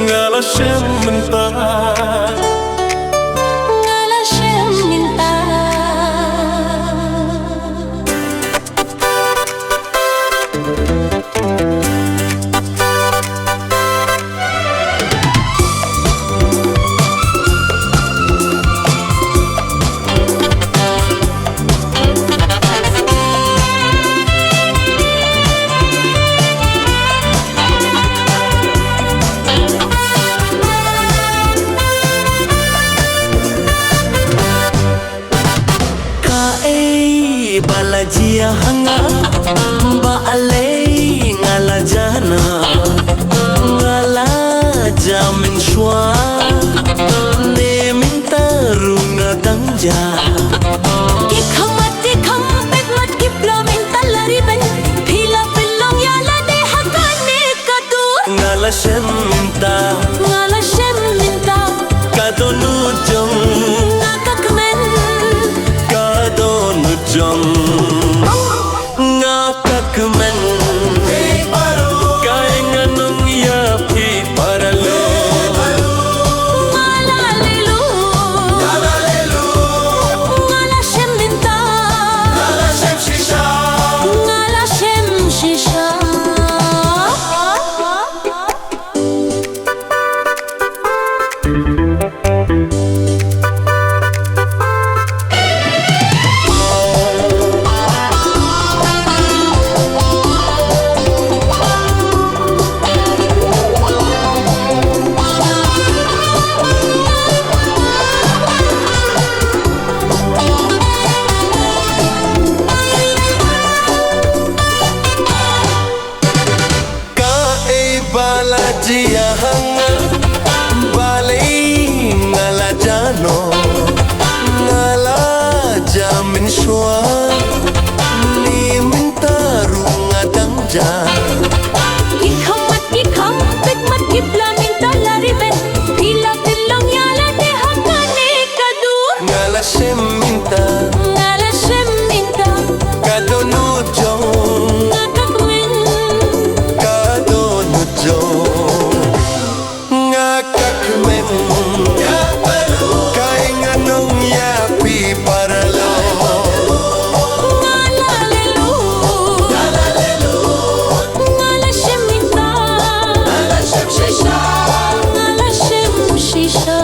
ngala shem minta balajia hanga ba alay ngala jana ngala jamin shwa ne minta runga tangja ki kham pek mat ki blomin talari ben phila pilong yala de hakane kadu ngala shem minta kadonu jong nakakmen kadonu jong ngakakmen kainganong yapi paralo ngalalelu ngala shem minta ngala shem shisha balajia hanga balay ngala jano ngala jamin shwa ni minta runga tangja ki kham pek mat ki blomin talari ben phila pilong yala de hakane kadu ngala shem minta kadonu jong nakakmen kadonu jong ngakakmen kainganong yapi paralo ngalalelu ngala shem minta ngala shem shisha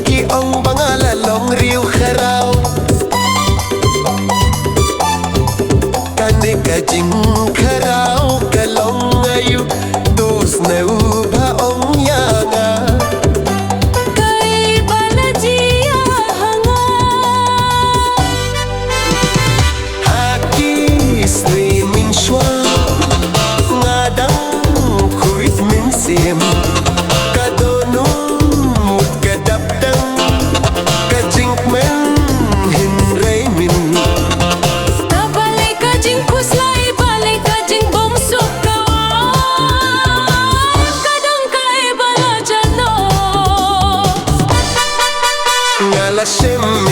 ki ong bangalalong riu kharaw kane kajing kharaw kalong ayu dos neu ba ong yanga kai balajia hanga haki sri min shwa ngadang khuit min sim kadonu ngala shem